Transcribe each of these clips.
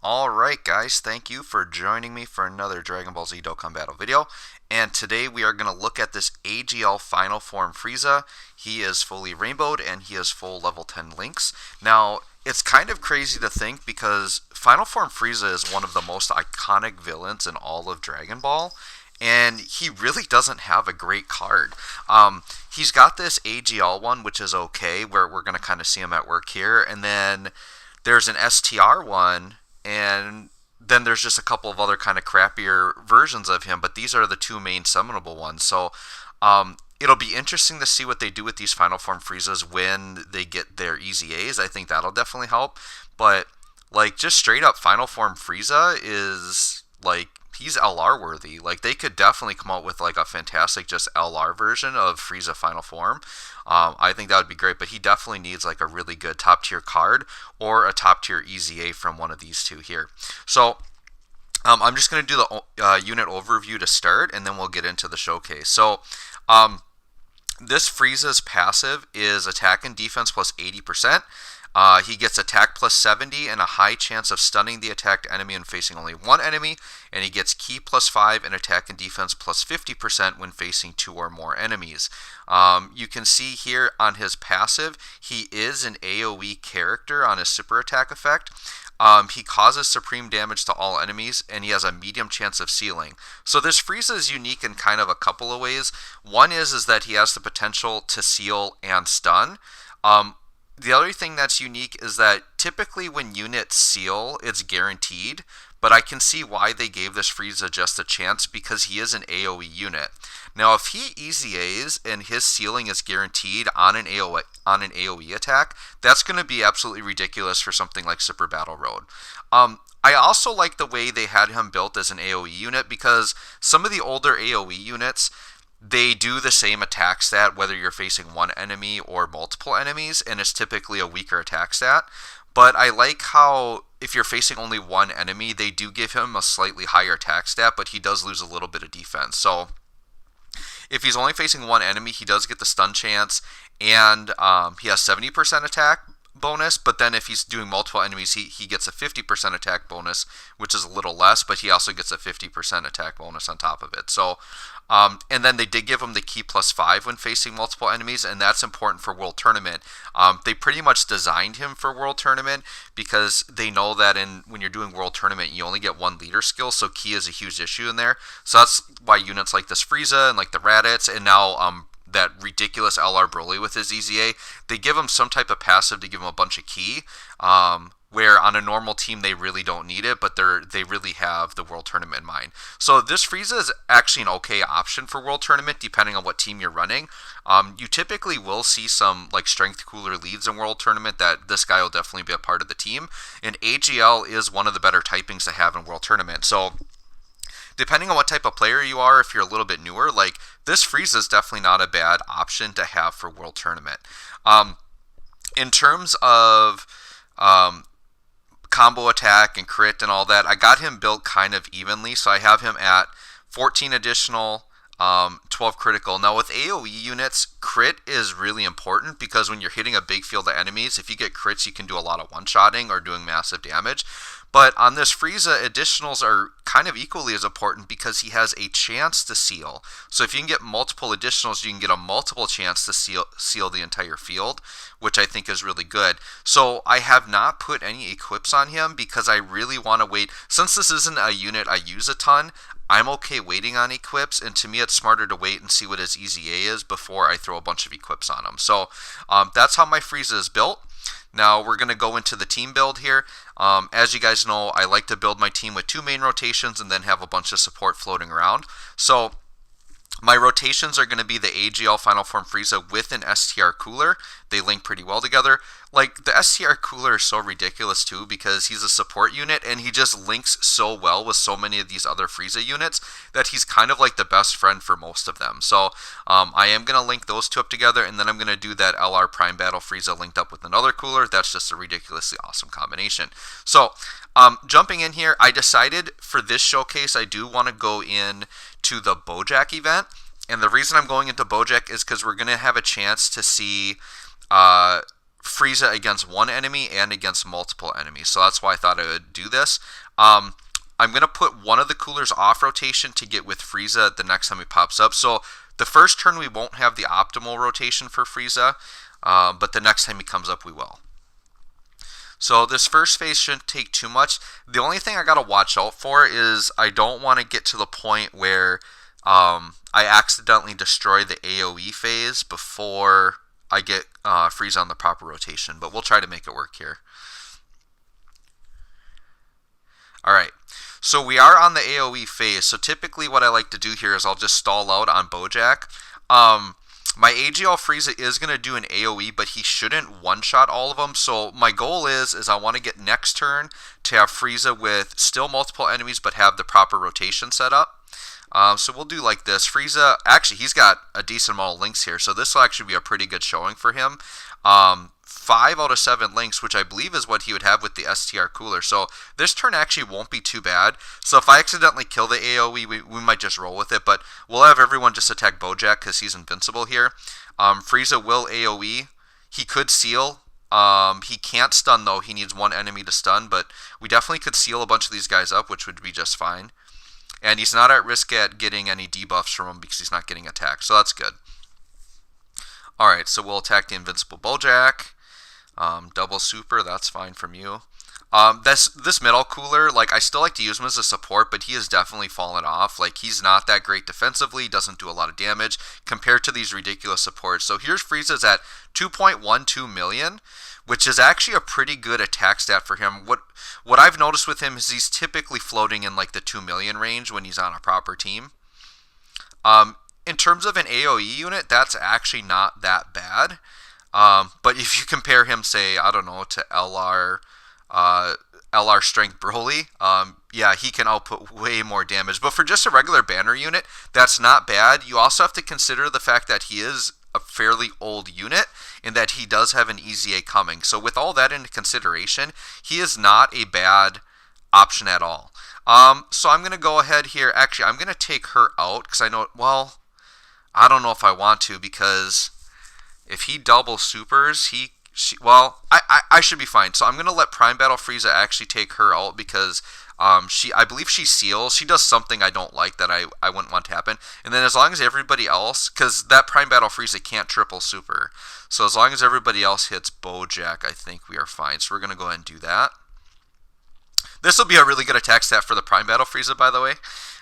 Alright guys, thank you for joining me for another Dragon Ball Z Dokkan Battle video. And today we are going to look at this AGL Final Form Frieza. He is fully rainbowed and he has full level 10 links. Now, it's kind of crazy to think because Final Form Frieza is one of the most iconic villains in all of Dragon Ball. And he really doesn't have a great card. He's got this AGL one, which is okay, where we're going to kind of see him at work here. And then there's an STR one, and then there's just a couple of other kind of crappier versions of him, but these are the two main summonable ones. So it'll be interesting to see what they do with these Final Form Friezas when they get their EZAs. I think that'll definitely help. But like just straight up Final Form Frieza is like he's LR worthy. Like they could definitely come out with like a fantastic just LR version of Frieza Final Form. I think that would be great, but he definitely needs like a really good top tier card or a top tier EZA from one of these two here. So I'm just going to do the unit overview to start, and then we'll get into the showcase. So this Frieza's passive is attack and defense plus 80%. He gets attack plus 70 and a high chance of stunning the attacked enemy and facing only one enemy, and he gets ki plus 5 and attack and defense plus 50% when facing 2 or more enemies. You can see here on his passive, he is an AoE character on his super attack effect. He causes supreme damage to all enemies, and he has a medium chance of sealing. So this Frieza is unique in kind of a couple of ways. One is that he has the potential to seal and stun. The other thing that's unique is that typically when units seal, it's guaranteed, but I can see why they gave this Frieza just a chance because he is an AoE unit. Now, if he EZAs and his sealing is guaranteed on an AoE attack, that's going to be absolutely ridiculous for something like Super Battle Road. I also like the way they had him built as an AoE unit because some of the older AoE units, they do the same attack stat whether you're facing one enemy or multiple enemies, and it's typically a weaker attack stat. But I like how if you're facing only one enemy, they do give him a slightly higher attack stat, but he does lose a little bit of defense. So if he's only facing one enemy, he does get the stun chance, and he has 70% attack bonus, but then if he's doing multiple enemies, he gets a 50% attack bonus, which is a little less, but he also gets a 50% attack bonus on top of it. So and then they did give him the ki plus 5 when facing multiple enemies, and that's important for World Tournament. They pretty much designed him for World Tournament because they know that when you're doing World Tournament, you only get one leader skill, so ki is a huge issue in there. So that's why units like this Frieza and like the Raditz, and now that ridiculous LR Broly with his EZA, they give him some type of passive to give him a bunch of ki, where on a normal team they really don't need it, but they really have the World Tournament in mind. So this Frieza is actually an okay option for World Tournament depending on what team you're running. You typically will see some like strength cooler leads in World Tournament that this guy will definitely be a part of the team, and AGL is one of the better typings to have in World Tournament. So depending on what type of player you are, if you're a little bit newer, like this Frieza is definitely not a bad option to have for World Tournament. In terms of combo attack and crit and all that, I got him built kind of evenly, so I have him at 14 additional, 12 critical. Now with AoE units, crit is really important because when you're hitting a big field of enemies, if you get crits, you can do a lot of one-shotting or doing massive damage. But on this Frieza, additionals are kind of equally as important because he has a chance to seal. So if you can get multiple additionals, you can get a multiple chance to seal the entire field, which I think is really good. So I have not put any equips on him because I really want to wait. Since this isn't a unit I use a ton, I'm okay waiting on equips, and to me it's smarter to wait and see what his EZA is before I throw a bunch of equips on him. So that's how my Frieza is built. Now we're going to go into the team build here. As you guys know, I like to build my team with 2 main rotations and then have a bunch of support floating around. So my rotations are going to be the AGL Final Form Frieza with an STR Cooler. They link pretty well together. Like, the STR Cooler is so ridiculous too because he's a support unit and he just links so well with so many of these other Frieza units that he's kind of like the best friend for most of them. So I am going to link those two up together, and then I'm going to do that LR Prime Battle Frieza linked up with another cooler. That's just a ridiculously awesome combination. So jumping in here, I decided for this showcase I do want to go in to the Bojack event, and the reason I'm going into Bojack is because we're going to have a chance to see Frieza against one enemy and against multiple enemies. So that's why I thought I would do this. I'm going to put one of the coolers off rotation to get with Frieza the next time he pops up. So the first turn we won't have the optimal rotation for Frieza, but the next time he comes up we will. So this first phase shouldn't take too much. The only thing I got to watch out for is I don't want to get to the point where I accidentally destroy the AoE phase before I get Frieza on the proper rotation. But we'll try to make it work here. Alright, so we are on the AoE phase. So typically what I like to do here is I'll just stall out on Bojack. My AGL Frieza is going to do an AoE, but he shouldn't one-shot all of them. So my goal is I want to get next turn to have Frieza with still multiple enemies, but have the proper rotation set up. So we'll do like this. Frieza, actually, he's got a decent amount of links here, so this will actually be a pretty good showing for him. 5 out of 7 links, which I believe is what he would have with the STR cooler. So this turn actually won't be too bad. So if I accidentally kill the AoE, we might just roll with it, but we'll have everyone just attack Bojack because he's invincible here. Frieza will AoE. He could seal. He can't stun though. He needs one enemy to stun, but we definitely could seal a bunch of these guys up, which would be just fine. And he's not at risk at getting any debuffs from him because he's not getting attacked, so that's good. Alright, so we'll attack the invincible Bojack. Double super, that's fine from you. This middle cooler, like, I still like to use him as a support, but he has definitely fallen off. Like, he's not that great defensively, doesn't do a lot of damage compared to these ridiculous supports. So here's Frieza's at 2.12 million, which is actually a pretty good attack stat for him. What I've noticed with him is he's typically floating in like the 2 million range when he's on a proper team. In terms of an AoE unit, that's actually not that bad. But if you compare him, say, I don't know, to LR Strength Broly, yeah, he can output way more damage. But for just a regular banner unit, that's not bad. You also have to consider the fact that he is a fairly old unit in that he does have an EZA coming. So with all that into consideration, he is not a bad option at all. So I'm going to go ahead here. Actually, I'm going to take her out because I know, well, I don't know if I want to, because if he double supers, I should be fine. So I'm going to let Prime Battle Frieza actually take her out because I believe she seals. She does something I don't like that I wouldn't want to happen. And then as long as everybody else, because that Prime Battle Frieza can't triple super. So as long as everybody else hits Bojack, I think we are fine. So we're going to go ahead and do that. This will be a really good attack stat for the Prime Battle Frieza, by the way.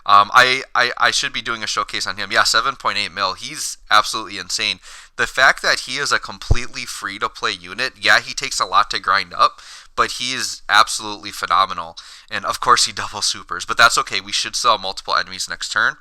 I should be doing a showcase on him. Yeah, 7.8 mil. He's absolutely insane. The fact that he is a completely free-to-play unit, yeah, he takes a lot to grind up, but he is absolutely phenomenal. And, of course, he double supers. But that's okay. We should still have multiple enemies next turn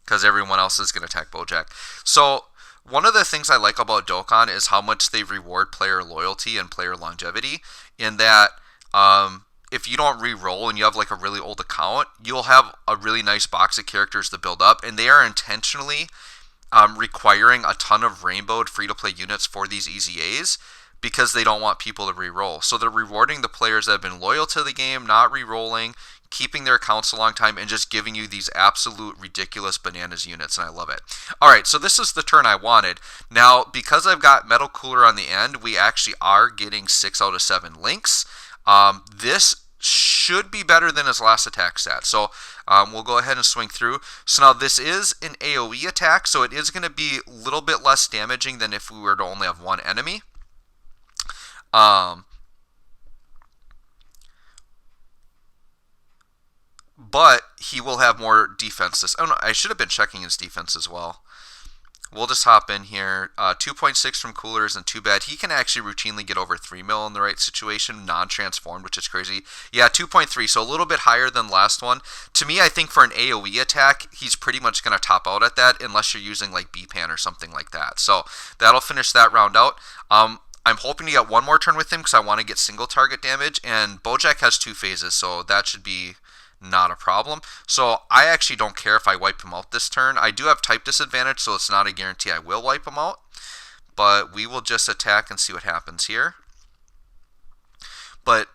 because everyone else is going to attack Bojack. So one of the things I like about Dokkan is how much they reward player loyalty and player longevity, in that if you don't re-roll and you have like a really old account, you'll have a really nice box of characters to build up, and they are intentionally requiring a ton of rainbowed free-to-play units for these EZAs because they don't want people to re-roll. So they're rewarding the players that have been loyal to the game, not re-rolling, keeping their accounts a long time, and just giving you these absolute ridiculous bananas units, and I love it. Alright, so this is the turn I wanted. Now, because I've got Metal Cooler on the end, we actually are getting 6 out of 7 links. This should be better than his last attack stat. So we'll go ahead and swing through. So now this is an AoE attack, so it is going to be a little bit less damaging than if we were to only have one enemy. But he will have more defenses. Oh no, I should have been checking his defense as well. We'll just hop in here. 2.6 from Cooler isn't too bad. He can actually routinely get over 3 mil in the right situation, non-transformed, which is crazy. Yeah, 2.3, so a little bit higher than last one. To me, I think for an AoE attack, he's pretty much going to top out at that, unless you're using like B-Pan or something like that. So that'll finish that round out. I'm hoping to get one more turn with him because I want to get single target damage, and Bojack has 2 phases, so that should be not a problem. So I actually don't care if I wipe him out this turn. I do have type disadvantage, so it's not a guarantee I will wipe him out. But we will just attack and see what happens here. But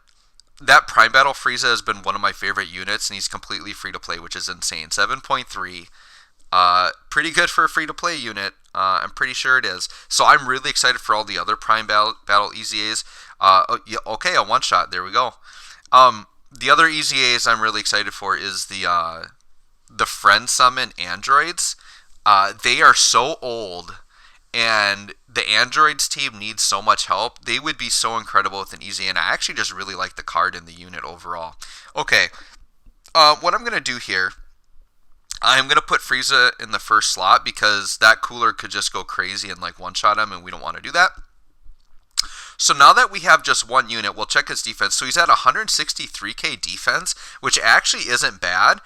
that Prime Battle Frieza has been one of my favorite units, and he's completely free to play, which is insane. 7.3. Pretty good for a free-to-play unit. I'm pretty sure it is. So I'm really excited for all the other Prime Battle EZAs. Yeah, okay, a one-shot. There we go. The other EZAs I'm really excited for is the Friend Summon androids. They are so old, and the androids team needs so much help. They would be so incredible with an EZA, and I actually just really like the card in the unit overall. Okay, what I'm going to do here, I'm going to put Frieza in the first slot because that cooler could just go crazy and like one-shot him, and we don't want to do that. So now that we have just one unit, we'll check his defense. So he's at 163k defense, which actually isn't bad.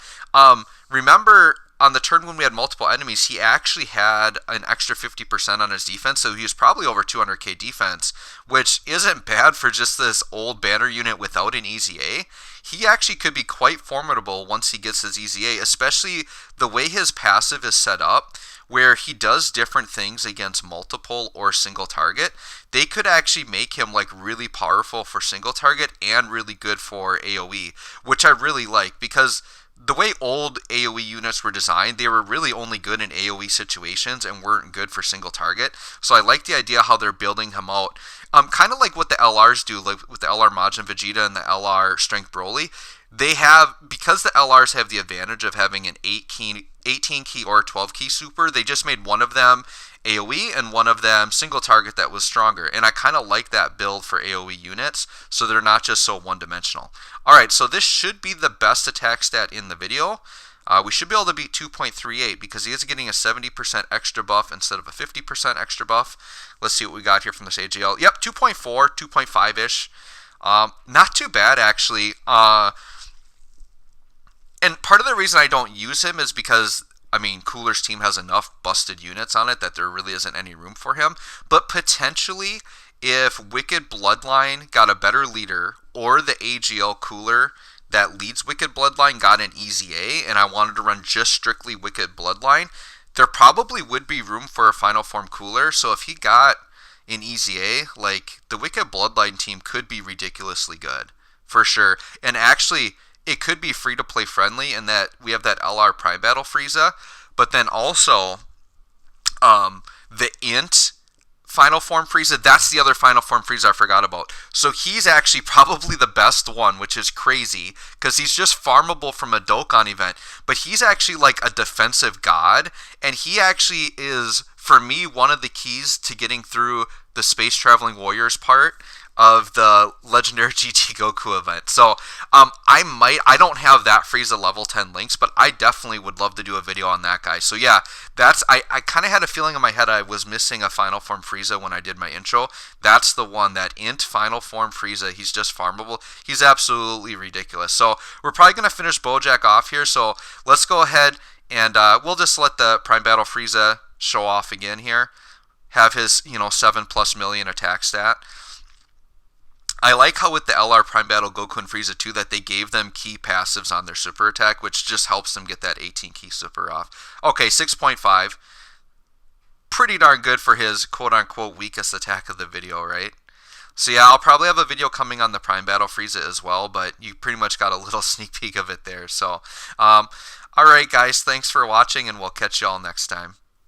Remember, on the turn when we had multiple enemies, he actually had an extra 50% on his defense, so he was probably over 200k defense, which isn't bad for just this old banner unit without an EZA. He actually could be quite formidable once he gets his EZA, especially the way his passive is set up, where he does different things against multiple or single target. They could actually make him like really powerful for single target and really good for AoE, which I really like because the way old AoE units were designed, they were really only good in AoE situations and weren't good for single target. So I like the idea how they're building him out. Kind of like what the LRs do, like with the LR Majin Vegeta and the LR Strength Broly. They have, because the LRs have the advantage of having an 18 key or 12 key super, they just made one of them AoE and one of them single target that was stronger. And I kind of like that build for AoE units, so they're not just so one-dimensional. Alright, so this should be the best attack stat in the video. We should be able to beat 2.38 because he is getting a 70% extra buff instead of a 50% extra buff. Let's see what we got here from this AGL. Yep, 2.4, 2.5-ish. Not too bad, actually. And part of the reason I don't use him is because, I mean, Cooler's team has enough busted units on it that there really isn't any room for him. But potentially, if Wicked Bloodline got a better leader, or the AGL Cooler that leads Wicked Bloodline got an EZA, and I wanted to run just strictly Wicked Bloodline, there probably would be room for a Final Form Cooler. So if he got an EZA, like, the Wicked Bloodline team could be ridiculously good, for sure. And actually, it could be free-to-play friendly in that we have that LR Prime Battle Frieza, but then also the Int Final Form Frieza, that's the other Final Form Frieza I forgot about. So he's actually probably the best one, which is crazy, because he's just farmable from a Dokkan event, but he's actually like a defensive god, and he actually is, for me, one of the keys to getting through the Space Traveling Warriors part of the Legendary GT Goku event. So I don't have that Frieza level 10 links, but I definitely would love to do a video on that guy. So yeah, I kind of had a feeling in my head I was missing a Final Form Frieza when I did my intro. That's the one, that Int Final Form Frieza. He's just farmable. He's absolutely ridiculous. So we're probably going to finish Bojack off here. So let's go ahead and we'll just let the Prime Battle Frieza show off again here. Have his, 7+ million attack stat. I like how with the LR Prime Battle Goku and Frieza too that they gave them key passives on their super attack, which just helps them get that 18 key super off. Okay, 6.5. Pretty darn good for his quote-unquote weakest attack of the video, right? So yeah, I'll probably have a video coming on the Prime Battle Frieza as well, but you pretty much got a little sneak peek of it there. So, alright guys, thanks for watching, and we'll catch y'all next time.